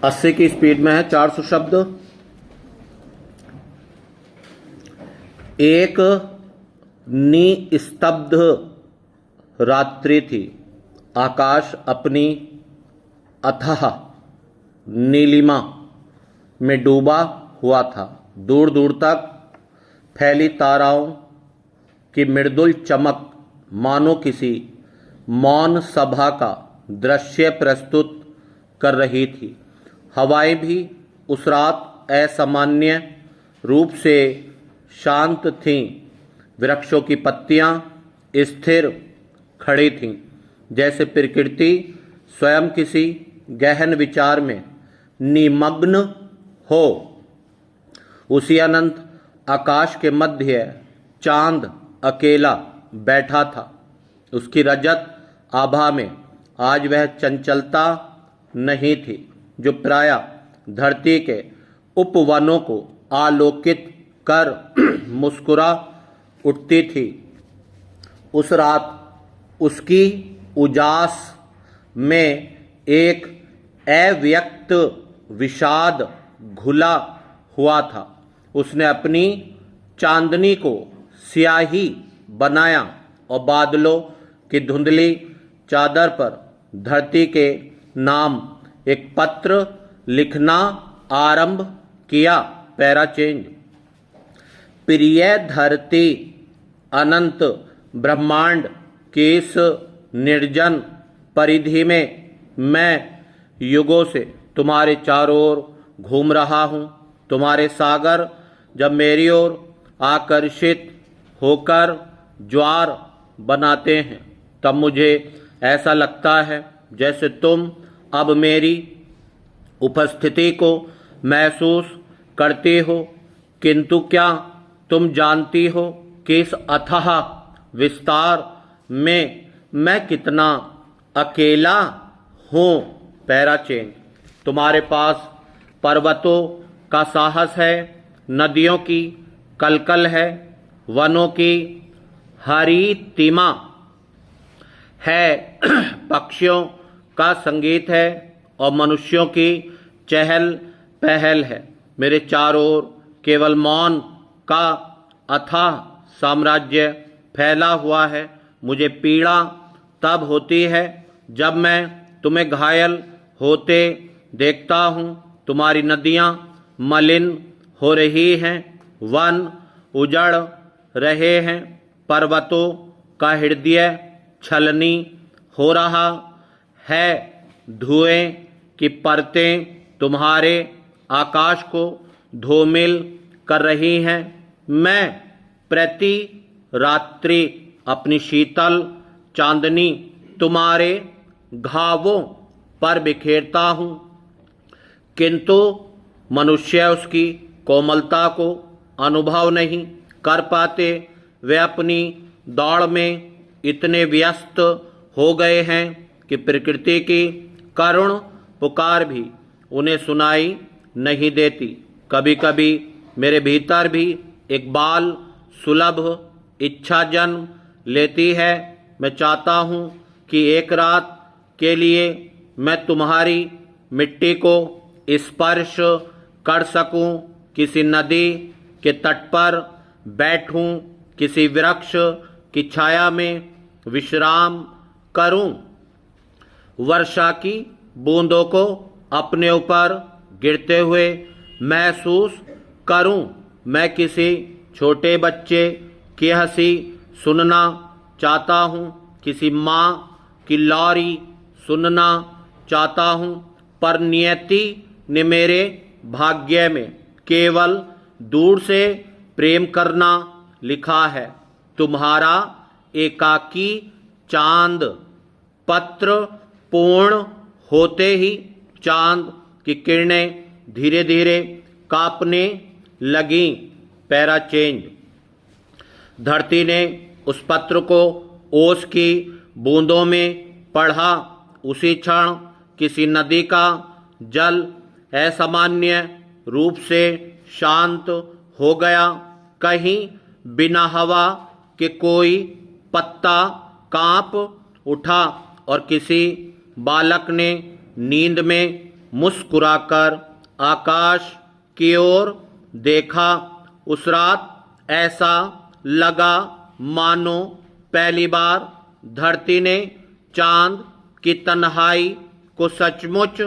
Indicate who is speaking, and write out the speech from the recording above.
Speaker 1: 80 की स्पीड में है। 400 शब्द। एक निस्तब्ध रात्रि थी। आकाश अपनी अथाह नीलिमा में डूबा हुआ था। दूर दूर तक फैली ताराओं की मृदुल चमक मानो किसी मौन सभा का दृश्य प्रस्तुत कर रही थी। हवाएं भी उस रात असामान्य रूप से शांत थीं। वृक्षों की पत्तियां स्थिर खड़ी थीं, जैसे प्रकृति स्वयं किसी गहन विचार में निमग्न हो। उसी अनंत आकाश के मध्य चांद अकेला बैठा था। उसकी रजत आभा में आज वह चंचलता नहीं थी जो प्राय धरती के उपवनों को आलोकित कर मुस्कुरा उठती थी। उस रात उसकी उजास में एक अव्यक्त विषाद घुला हुआ था। उसने अपनी चांदनी को स्याही बनाया और बादलों की धुंधली चादर पर धरती के नाम एक पत्र लिखना आरंभ किया। Para change. प्रिय धरती, अनंत ब्रह्मांड की इस निर्जन परिधि में मैं युगों से तुम्हारे चारों ओर घूम रहा हूँ। तुम्हारे सागर जब मेरी ओर आकर्षित होकर ज्वार बनाते हैं, तब मुझे ऐसा लगता है जैसे तुम अब मेरी उपस्थिति को महसूस करती हो। किंतु क्या तुम जानती हो कि इस अथाह विस्तार में मैं कितना अकेला हूँ। Para change. तुम्हारे पास पर्वतों का साहस है, नदियों की कलकल है, वनों की हरितिमा है, पक्षियों का संगीत है और मनुष्यों की चहल पहल है। मेरे चारों ओर केवल मौन का अथाह साम्राज्य फैला हुआ है। मुझे पीड़ा तब होती है जब मैं तुम्हें घायल होते देखता हूँ। तुम्हारी नदियाँ मलिन हो रही हैं, वन उजड़ रहे हैं, पर्वतों का हृदय छलनी हो रहा है। धुएं की परतें तुम्हारे आकाश को धूमिल कर रही हैं। मैं प्रति रात्रि अपनी शीतल चांदनी तुम्हारे घावों पर बिखेरता हूँ, किंतु मनुष्य उसकी कोमलता को अनुभव नहीं कर पाते। वे अपनी दौड़ में इतने व्यस्त हो गए हैं कि प्रकृति की करुण पुकार भी उन्हें सुनाई नहीं देती। कभी कभी मेरे भीतर भी एक बाल सुलभ इच्छा जन्म लेती है। मैं चाहता हूँ कि एक रात के लिए मैं तुम्हारी मिट्टी को स्पर्श कर सकूं, किसी नदी के तट पर बैठूं, किसी वृक्ष की छाया में विश्राम करूं, वर्षा की बूंदों को अपने ऊपर गिरते हुए महसूस करूं। मैं किसी छोटे बच्चे की हंसी सुनना चाहता हूं, किसी माँ की लोरी सुनना चाहता हूं, पर नियति ने मेरे भाग्य में केवल दूर से प्रेम करना लिखा है। तुम्हारा एकाकी चांद। पत्र पूर्ण होते ही चांद की किरणें धीरे धीरे कांपने लगीं। Para change. धरती ने उस पत्र को ओस की बूंदों में पढ़ा। उसी क्षण किसी नदी का जल असामान्य रूप से शांत हो गया। कहीं बिना हवा के कोई पत्ता कांप उठा और किसी बालक ने नींद में मुस्कुराकर आकाश की ओर देखा। उस रात ऐसा लगा मानो पहली बार धरती ने चांद की तन्हाई को सचमुच